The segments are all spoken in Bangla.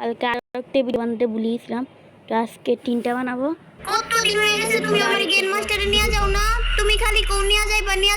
কালকে আরেকটা ভিডিও বানাতে ভুলিয়েছিলাম, তো আজকে 3টা বানাবো। কতদিন হয়ে গেছে তুমি আমার গেম মাস্টারে নিয়ে যাও না, তুমি খালি কোন নিয়ে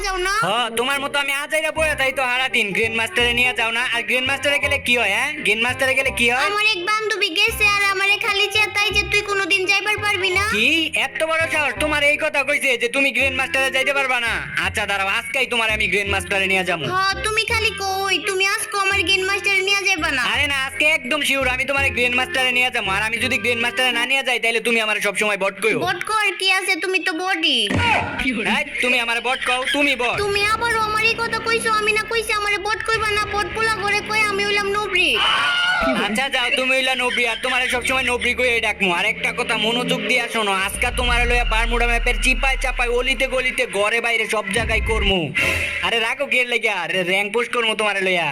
যাও না। হ্যাঁ, তোমার মতো আমি আজাইরা বইয়া তাই তো সারা দিন গ্র্যান্ড মাস্টারে নিয়ে যাও না। আর গ্র্যান্ড মাস্টারে গেলে কি হয়? হ্যাঁ, গ্র্যান্ড মাস্টারে গেলে কি হয়? আমার এক বান্ধবী গেছে আর আমারে খালি চেতাই যে তুই কোনোদিন যাইবার পারবি না। কি এত বড় সাহস তোমার এই কথা কইছে যে তুমি গ্র্যান্ড মাস্টারে যাইতে পারবা না? আচ্ছা দাঁড়াও, আজকেই তোমার আমি গ্র্যান্ড মাস্টারে নিয়ে যাবো। হ্যাঁ, তুমি খালি কই তুমি আজকে আমার গেম মাস্টারে নিয়ে যাইবা না। আরে না, আজকে একদম শিওর আমি তোমার গ্র্যান্ড মাস্টারে নিয়ে যাবো। আর আমি যদি গ্র্যান্ড মাস্টারে না নিয়ে যাই তাহলে তুমি আমার সব সময় বট কইও। বট কর কি আছে, তুমি তো বডি। তুমি আমার বট কও, তুমি বট। তুমি আবারও আমার এই কথা কইছো, আমি না কইছি আমারে বট কইবা না। বট পোলা করে কই আমি হইলাম নবরি। আচ্ছা যাও, তুমি হইলা নবরি আর তোমার সবসময় নবরি কই ডাকমু। আর একটা কথা মনোযোগ দিয়া শোনো, আজকে তোমার লইয়া বারমুডা ম্যাপের চিপায় চাপায় অলিতে গলিতে ঘরে বাইরে সব জায়গায় করমু। আরে রাখো কে লাগা, আরে র‍্যাঙ্ক পুশ করমু তোমার লইয়া।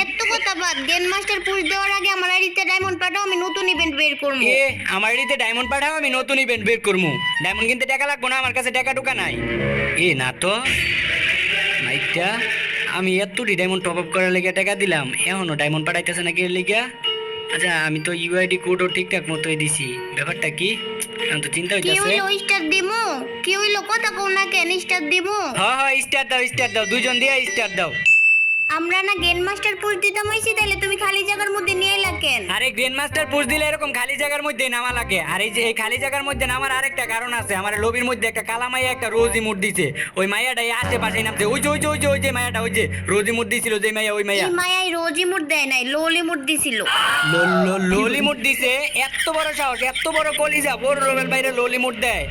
এত কথা বাদ, গেম মাস্টার পুশ দেওয়ার আগে আমার আইডিতে ডায়মন্ড পাঠাও, আমি নতুন ইভেন্ট বের করব। এ আমার আইডিতে ডায়মন্ড পাঠাও, আমি নতুন ইভেন্ট বের করমু। ডায়মন্ড কিনতে টাকা লাগবো না, আমার কাছে টাকা টুকা নাই। এ না তো মাইকটা, আমি এতটি ডায়মন্ড টপ আপ করার লেগে টাকা দিলাম, এখনো ডায়মন্ড পাঠাইতেছে না কি লেগে? আচ্ছা আমি তো ইউআইডি কোডও ঠিকঠাক মতোই দিছি, ব্যাপারটা কি? আমি তো চিন্তা কি হইতাছে। হইলো স্টার দিমু? কি হইলো কথা কও না কেন? স্টার দিমু? হ্যাঁ স্টার দাও, দুইজন দিয়ে স্টার দাও। আমরা না গেম মাস্টার পুশ দিতাম হইছি, তাইলে তুমি খালি জায়গার মধ্যে নিয়ে এলা কেন? আরে গ্র্যান্ড মাস্টার পুশ দিলে এরকম খালি জায়গার মধ্যে নামা লাগে। আর এই যে এই খালি জায়গার মধ্যে নামার আরেকটা কারণ আছে। আমার লবির মধ্যে একটা কালা মাইয়া একটা রোজ ইমোট দিছে, ওই মাইয়াটা এই আশেপাশে নামছে। ওই যে মাইয়াটা, ওই যে রোজ ইমোট দিছিল, যে মাইয়া ওই মাইয়া। এই মায়াই রোজ ইমোট দেয় নাই, লোল ইমোট দিছিল। ললিমুট দিছে। এত বড় সাহস, এত বড় কলিজা, বড় রোবেল বাইরে ললিমুট দেয়।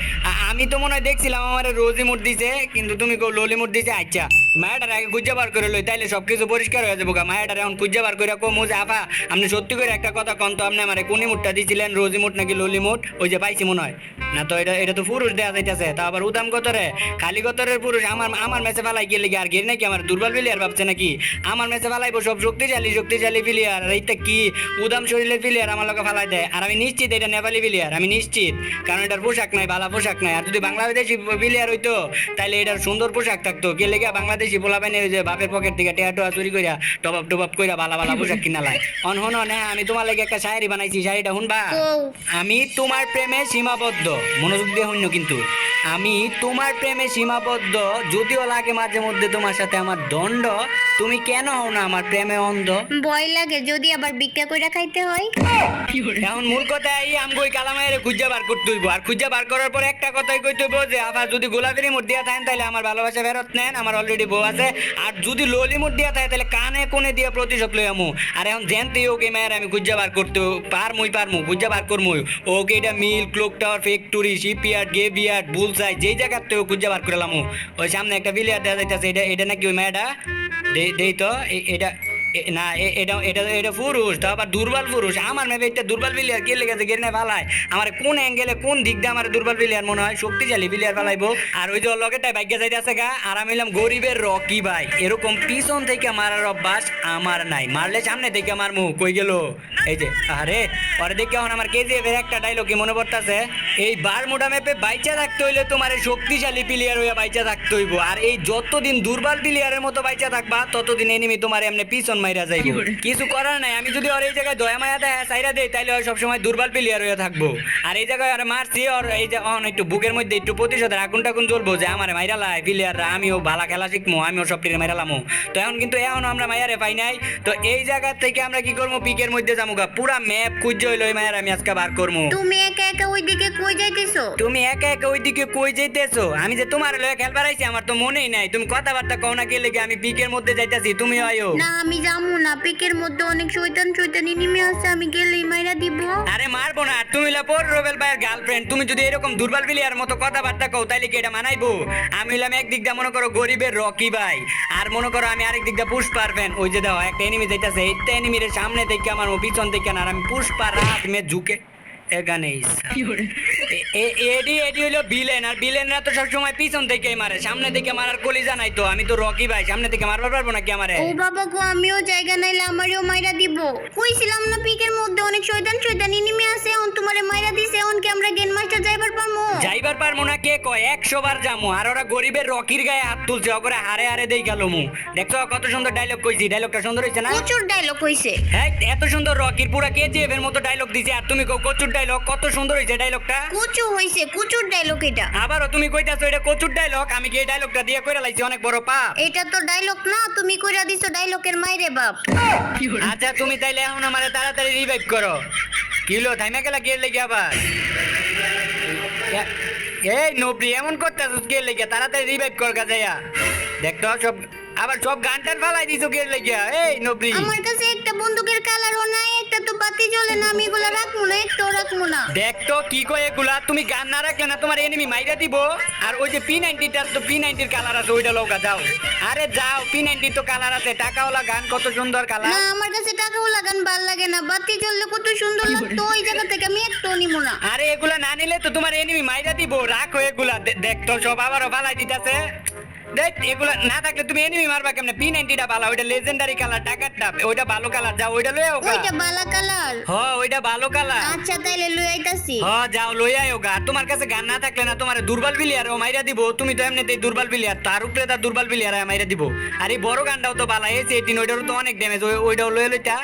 আমি তো মনে হয় দেখছিলাম আমার রোজিমুট দিছে, কিন্তু তুমি কো ললিমুট দিছে। আচ্ছা মায়াটার আগে খুঁজে বার করে লই, তাইলে সবকিছু পরিষ্কার হয়ে যাবো। মায়াটার এখন খুঁজে বার করে কমু যে আপা আপনি সত্যি করে একটা কথা কন তো, আপনি আমার কোন মুটটা দিছিলেন, রোজিমুট নাকি ললিমুট? ওই যে পাইছি মনে হয় না তো। এটা তো পুরুষ দেয়া যাইতেছে, তা আবার উদাম কতরে খালি কতরের পুরুষ। আমার ম্যাচে ফেলাই গেলে আর গের নাকি আমার দুর্বল প্লেয়ার ভাবছে নাকি? আমার ম্যাচে ফেলাইবো সব শক্তিশালী প্লেয়ার, আর এইটা কি উদাম শরীরের প্লেয়ার আমার লোকে ফেলাই দেয়। আর আমি নিশ্চিত এটা নেপালি প্লেয়ার, আমি নিশ্চিত, কারণ এটার পোশাক নাই, ভালো পোশাক নাই। আর যদি বাংলাদেশি প্লেয়ার হইতো তাহলে এটার সুন্দর পোশাক থাকতো। কে লেগে বাংলাদেশি পোলা পাইনে যে বাপের পকেট থেকে টেয়া টোয়া চুরি করিয়া টপ আপ কইরা ভালো পোশাক কিনা লাই। হন আমি তোমার লাগে একটা শায়রি বানাইছি, শায়রিটা শুনবা? আমি তোমার প্রেমে সীমাবদ্ধ, মনোযোগ দিয়ে শুনো কিন্তু। আমি তোমার প্রেমে সীমাবদ্ধ, যদিও লাগে মাঝে মধ্যে তোমার সাথে আমার দণ্ড, তুমি কেন হও না আমার প্রেমে অন্ধ? ভয় লাগে যদি আবার ভিক্ষা কইরা খাইতে হয়। এখন মূল কথা এই আমগই কালামায়ের খুঁজে বার করতে হইব। আর খুঁজে বার করার পর একটা কথাই কইতে হইব যে আবার যদি গোলাপের মুড দিয়া থাকেন তাহলে আমার ভালোবাসা ফেরত নেন, আমার অলরেডি বউ আছে। আর যদি ললি মুড দিয়া থাকে তাহলে কানে কোণে দিয়ে প্রতিশোধ লই আমু। আর এখন জেনতেই ওকে মায়ের আমি খুঁজে বার করতে পারমু, খুঁজে বার করমু। ওকে এটা মিল, ক্লোক টাওয়ার, ফ্যাক্টরি, শিপইয়ার্ড, গেভিয়ার্ড, বুলসাই, যেই জায়গাতেও খুঁজে বার করে লামু। ওই সামনে একটা বিলিয়ার দেওয়া যাইতেছে, এটা নাকি ওই মায়েরা দেই তো এটা না, এটা পুরুষ, তো আবার দুর্বল পুরুষ। আমার মেয়ে একটা দুর্বল প্লেয়ার কে লেগেছে গেরনে ফালায় আমার, কোন অ্যাঙ্গেলে কোন দিক দিয়ে আমার দুর্বল প্লেয়ার মনে হয় শক্তিশালী প্লেয়ার ফালাইবো। আর ওই যে লগেটাই ভাগ্য যাইতে আছে গা। আর আমি হইলাম গরিবের রকি ভাই, এরকম পিছন থেকে মারার অভ্যাস আমার নাই, মারলে সামনে থেকে আমার মুখ কই গেল। এই যে আরে পরে দেখে এখন আমার কেজিএফ এর একটা ডায়লগ কি মনে পড়তেছে, এই বারমুডা ম্যাপে বাইচা থাকতে হইলে তোমার শক্তিশালী প্লেয়ার হইয়া বাইচা থাকতে হইব। আর এই যতদিন দুর্বল প্লেয়ারের মতো বাইচা থাকবা ততদিন এনিমি তোমার এমনি পিছন মাইরা যাইব। কিছু করার নাই, আমি যদি ওর এই জায়গায় দয়া মায়া দেয় সাইরা দেই তাহলে ওই সবসময় দুর্বল প্লেয়ার হয়ে থাকবো। আর এই জায়গায় আর মারছি ওর এই যে একটু বুকের মধ্যে একটু প্রতিশোধের আগুন টাগুন জ্বলবো যে আমার মাইরা লাই প্লেয়াররা, আমিও ভালো খেলা শিখবো, আমিও সব প্লেয়ার মাইরা লামো। তো এখন কিন্তু এখনো আমরা মায়ারে পাই নাই। তো এই জায়গা থেকে আমরা কি করবো, পিকের মধ্যে যাবো গা, পুরা ম্যাপ খুঁজে হইলো ওই মায়ের আমি আজকে বার করবো। তুমি একা একা ওইদিকে কই যাইতেছো? তুমি একা একা ওইদিকে কই যাইতেছো? আমি যে তোমার লয়ে খেলবার আইছি আমার তো মনেই নাই। তুমি কথাবার্তা কও না, কে লেগে আমি পিকের মধ্যে যাইতাছি, তুমি আয়ো না। আমি যাবো না, পিকের মধ্যে অনেক শয়তান এনিমি আছে, আমি গেলেই মাইরা দিব। আরে মারবো না, তুমি হইলা পর রোবেল ভাইয়ের গার্লফ্রেন্ড, তুমি যদি এরকম দুর্বল প্লেয়ার মতো কথাবার্তা কও তাইলে কি এটা মানাইবো? আমি হইলাম একদিক দিয়ে মনে করো গরিবের রকি ভাই, আর মনে করো আমি আরেক দিক দিয়ে পুষ্পার ফ্যান। ওই যে দাও একটা এনিমি যাইতাছে, এইটা এনিমির সামনে থেকে আমার পিছন থেকে না, আর আমি পুষ্পার রাত মে ঝুঁকে এখানে এডি হইলো ভিলেন। আর ভিলেনরা তো সবসময় পিছন থেকেই মারে, সামনে থেকে মারার কলিজা নাই। তো আমি তো রকি ভাই, সামনে থেকে মারবার পারবো নাকি আমারে? ও বাবা গো, আমিও জায়গা নাইলে আমারও মাইরা দিব। কইছিলাম না পিকের মধ্যে অনেক শয়তান এনিমি আছে, এখন তোমারে মাইরা দিছে। এখন কি আমরা গেম মাস্টার যাইবার পারমু? যাইবার পারবো না কে কয় 100 বার যামু আর ওরা গরিবের রকির গায়ে হাত তুলছে ওরে হারে হারে দেই গেল মু দেখছো কত সুন্দর ডায়লগ কইছি ডায়লগটা সুন্দর হইছে না প্রচুর ডায়লগ হইছে। হ্যাঁ এত সুন্দর রকির পুরা কেজিএফ এর মতো ডায়লগ দিছে আর তুমি কও কচুর ডায়লগ কত সুন্দর হইছে ডায়লগটা কুচু হইছে, কুচুর ডায়লগ এটা। আবারও তুমি কইতাছো এটা কচুর ডায়লগ আমি কি এই ডায়লগটা দিয়ে কইরা লাইছি অনেক বড় পাপ এটা তো ডায়লগ না, তুমি কইরা দিছো ডায়লগের মাইরে বাপ। আচ্ছা তুমি তাইলে এখন আমারে তাড়াতাড়ি রিভাইভ করো কিলো থাইমা গেলা গের লেগে আবার এই নবরি এমন করতেছিস গের লেগে তাড়াতাড়ি রিভাইভ কর গাজাইয়া দেখতো সব আবার সব গানটার ফালাই দিছো গের লেগে এই নবরি আমার কাছে একটা বন্দুকের কালারও নাই, একটা তো বাতি জ্বলে না, আমি এগুলা রাখবো না, একটাও রাখবো না। দেখতো কি কয় এগুলা তুমি গান না রাখলে না তোমার এনিমি মাইরা দিব আর ওই যে P90টার তো P90 কালার আছে ওইটা লওগা যাও আরে যাও P90 তো কালার আছে টাকাওয়ালা গান কত সুন্দর কালার না আমার কাছে টাকাও লাগান ভাল লাগে না, বাতি জ্বললে কত সুন্দর লাগতো, ওই জায়গা থেকে আমি একটাও নিবো না। আরে এগুলা না নিলে তো তোমার এনিমি মাইরা দিব রাখো এগুলা দেখতো সব আবারও ফালাই দিতেছে দেখ এগুলা না থাকলে তুমি এনিমি মারবা কেমনে P90টা ভালো ওইটা লেজেন্ডারি কালার টাকারটা ওইটা ভালো কালার যাও ওইটা লই আও ওইটা বালা কালার। ওইটা ভালো কালার আচ্ছা তাইলে লই আইতাছি। যাও লই আইও গা তোমার কাছে গান না থাকলে না তোমার দুর্বল প্লেয়ার ও মাইরা দিব তুমি তো এমনিতেই দুর্বল প্লেয়ার তার উপরে তার দুর্বল প্লেয়ার মাইরা দিব আর এই বড় গানটাও তো ভালো এসে 18 ওইটারও তো অনেক ড্যামেজ ওইটাও লই লইতা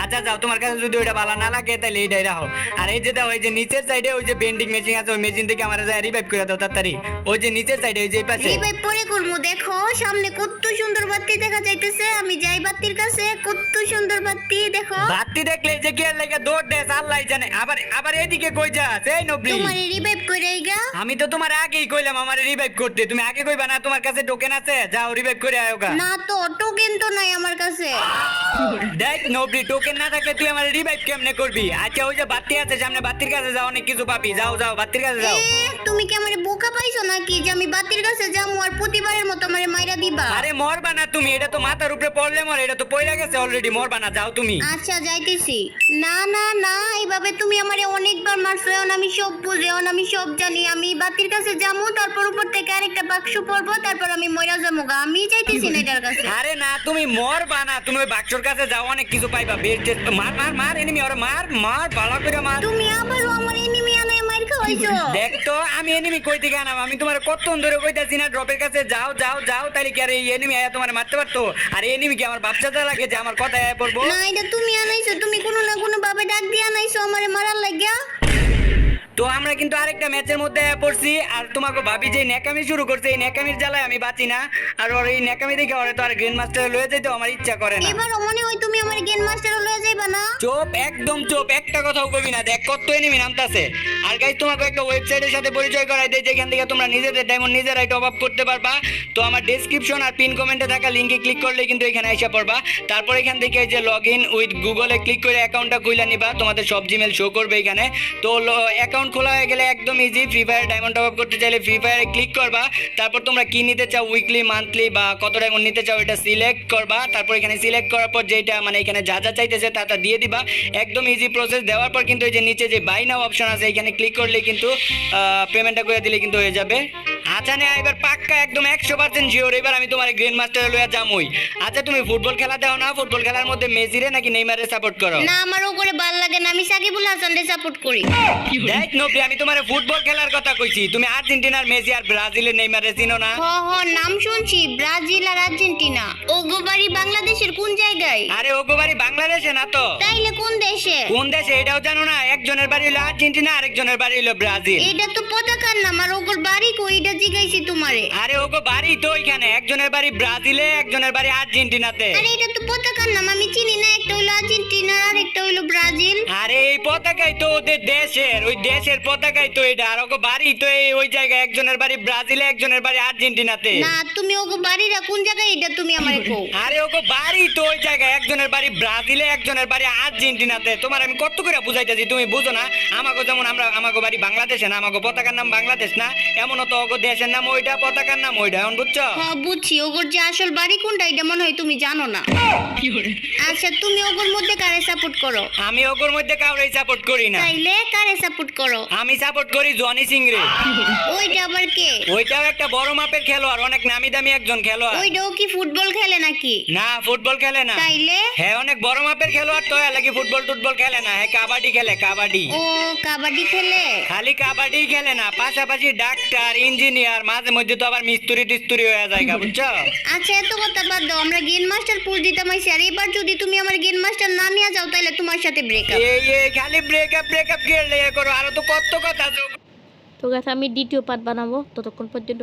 আচ্ছা যাও তোমার কাছে যদি ওইটা ভালো না লাগে তাহলে এইটাই রাখো আর এই যে দাও এই যে নিচের সাইডে ওই যে বেন্ডিং মেশিন আছে ওই মেশিন থেকে আমার যায় রিভাইভ করে দাও তাড়াতাড়ি ওই যে নিচের সাইডে ওই যে এই পাশে রিভাইভ পরে করবো, দেখো সামনে কত সুন্দর বাতি দেখা যাইতেছে, আমি যাই বাতির কাছে, কত সুন্দর বাতি দেখো। বাতি দেখলে যে কি আর লাগে দৌড় দেস আল্লাহ জানে আবার আবার এদিকে কই যাস এই নবরি তোমারে রিভাইভ করে আইগা। আমি তো তোমার আগেই কইলাম আমার রিভাইভ করতে তুমি আগে কইবা না তোমার কাছে টোকেন আছে যাও রিভাইভ করে আয়ো গা না তো টোকেন তো নাই আমার কাছে। দেখ নবরি টোকেন না থাকলে তুই আমার রিভাইভ কেমনে করবি আচ্ছা ওই যে বাতি আছে সামনে বাতির কাছে যাও অনেক কিছু পাবি যাও যাও বাতির কাছে যাও তুমি কি আমারে বোকা পাইছো নাকি যে আমি বাতির কাছে যাবো আর প্রতিবারের মতো আমারে মাইরা দিবা? আরে মরবা না তুমি এটা তো মাথার উপরে পড়লে মর এটা তো পয়লা গেছে অলরেডি মরবা না যাও তুমি আচ্ছা যাইতেছি। না না না এইভাবে তুমি আমারে অনেকবার মারছো, এখন আমি সব বুঝি, এখন আমি সব জানি, আমি বাতির কাছে যাবো তারপর উপর থেকে আরেকটা বাক্স পড়বো তারপর আমি মইরা যাবো গা, আমি যাইতেছি না এটার কাছে। আরে না তুমি মরবা না তুমি ওই বাক্সর কাছে যাও অনেক কিছু পাইবা বেস্ট মার মার মার এনিমি ওরে মার মার ভালো করে মার তুমি আবারও আমার এনিমি আনায় মার খাওয়াইছো। দেখ তো আমি এনিমি কই থেকে আনাম আমি তোমার কতক্ষণ ধরে কইতাছি না ড্রপের কাছে যাও যাও যাও তাহলে কি আর এই এনিমি আয়া তোমার মারতে পারতো আর এনিমি কি আমার বাচ্চাটা লাগে যে আমার কথা আয়া পড়বো না এটা তুমি আনাইছো, তুমি কোনো না কোনো ভাবে ডাক দিয়ে আনাইছো আমারে মারার লাগিয়া। তো আমরা কিন্তু আরেকটা ম্যাচের মধ্যে পড়ছি আর তোমাকে ভাবি যে ন্যাকামি শুরু করছে এই ন্যাকামির জ্বালায় আমি বাঁচি না আর ওর এই ন্যাকামি দেখে ওরে তো আর গ্র্যান্ড মাস্টারে লয়ে যেতে আমার ইচ্ছা করে না এবারও মনে হয় তুমি আমার গেম মাস্টারও লয়ে যাইবা না? চুপ একদম চুপ একটা কথাও কবি না দেখ কত এনিমি নামতাছে আর গাইস তোমাকে একটা ওয়েবসাইটের সাথে পরিচয় করাই দেই যেখান থেকে তোমরা নিজেদের ডায়মন্ড নিজেরাই টপ আপ করতে পারবা তো আমার ডেসক্রিপশন আর পিন কমেন্টে থাকা লিংকে ক্লিক করলে কিন্তু এখানে আইসা পড়বা তারপর এখান থেকে এই যে লগইন উইথ গুগলে ক্লিক করে অ্যাকাউন্টটা খুলে নিবা তোমাদের সব জিমেল শো করবে এখানে তো অ্যাকাউন্ট খোলা হয়ে গেলে একদম easy free fire diamond top up করতে চাইলে ফ্রি ফায়ারে ক্লিক করবা তারপর তোমরা কি নিতে চাও উইকলি মান্থলি বা কত ডায়মন্ড নিতে চাও এটা সিলেক্ট করবা তারপর এখানে সিলেক্ট করার পর যেটা মানে এখানে যা যা চাইতেছে তা দিয়ে দিবা একদম ইজি প্রসেস দেওয়ার পর কিন্তু এই যে নিচে যে বাই নাও অপশন আছে এখানে ক্লিক করলে কিন্তু পেমেন্টটা করে দিলে কিন্তু হয়ে যাবে আচ্ছা না এবার পাক্কা একদম 100% শিওর এবার আমি তোমার গ্র্যান্ড মাস্টারে লইয়া যামই আচ্ছা তুমি ফুটবল খেলা দাও না ফুটবল খেলার মধ্যে মেসিরে নাকি নেইমারে সাপোর্ট করো না আমারও করে ভাল লাগে না, আমি সাকিবুল হাসানকে সাপোর্ট করি। দেখ নবরি আমি তোমার ফুটবল খেলার কথা কইছি তুমি আর্জেন্টিনার মেসি আর ব্রাজিলের নেইমারে চিনো না হ হ নাম শুনছি, ব্রাজিল আর আর্জেন্টিনা। ওগো বাড়ি বাংলাদেশের কোন জায়গায়? আরে ওগো বাড়ি বাংলাদেশে না তো তাইলে কোন দেশে? কোন দেশে এটাও জানো না একজনের বাড়ি হলো আর্জেন্টিনা আরেকজনের বাড়ি হলো ব্রাজিল এটা তো পতাকার নাম, আর ওগোর বাড়ি কই এটা জিগাইছি তোমারে। আরে ওগো বাড়ি তো ওইখানে একজনের বাড়ি ব্রাজিলে একজনের বাড়ি আর্জেন্টিনাতে আরে এটা তো পতাকার নাম, আমি চিনি না, একটা হইলো আর্জেন্টিনা আর একটা হইলো ব্রাজিল। আরে এই পতাকাই তো ওদের দেশের ওই দেশের পতাকাই তো এটা আর ওগো বাড়ি তো ওই জায়গায় একজনের বাড়ি ব্রাজিলে একজনের বাড়ি আর্জেন্টিনাতে না তুমি ওগো বাড়িটা কোন জায়গায় এটা তুমি আমারে কও। আরে ওগো বাড়ি তো ওই জায়গায় একজনের বাড়ি ব্রাজিলে একজনের বাড়ি আর্জেন্টিনাতে তোমার আমি কত করে বুঝাইতেছি তুমি বুঝো না আমাগো যেমন আমরা আমাগো বাড়ি বাংলাদেশে না আমাগো পতাকার নাম বাংলাদেশ না এমনও তো ওগো দেশের নাম ওইটা পতাকার নাম ওইটা এখন বুঝছো হ্যাঁ বুঝছি, ওগোর যে আসল বাড়ি কোনটা এটা মনে হয় তুমি জানো না। আচ্ছা তুমি ওগোর মধ্যে কারে সাপোর্ট করো? আমি ওগোর মধ্যে কাউরে কেউই সাপোর্ট করি না। তাইলে কারে সাপোর্ট করো? আমি সাপোর্ট করি জনি সিং রে। ওইটা আবার কে? ওইটাও একটা বড় মাপের খেলোয়াড়, অনেক নামি দামি একজন খেলোয়াড়। ওইটাও কি ফুটবল খেলে নাকি? না, ফুটবল খেলে না। তাইলে? হ্যাঁ, অনেক বড় মাপের খেলোয়াড় তো, লাগি ফুটবল টুটবল খেলে না, হ্যাঁ কাবাডি খেলে, কাবাডি। ও কাবাডি খেলে? খালি কাবাডি খেলে না, পাশাপাশি ডাক্তার, ইঞ্জিনিয়ার, মাঝে মধ্যে তো আবার মিস্ত্রি টিস্তুরি হয়ে যায়, বুঝছো? আচ্ছা এত কথা বাদ দাও, আমরা গেম মাস্টার পুশ দিতাম আইছি, আর এবার যদি তুমি আমার গেম মাস্টার না নিয়ে যাও তাহলে তোমার সাথে ব্রেকআপ। এই খালি ব্রেকআপ করলে করো, আরো তো কত কথা আছে। তো গাছ আমি দ্বিতীয় পার্ট বানাবো, ততক্ষণ পর্যন্ত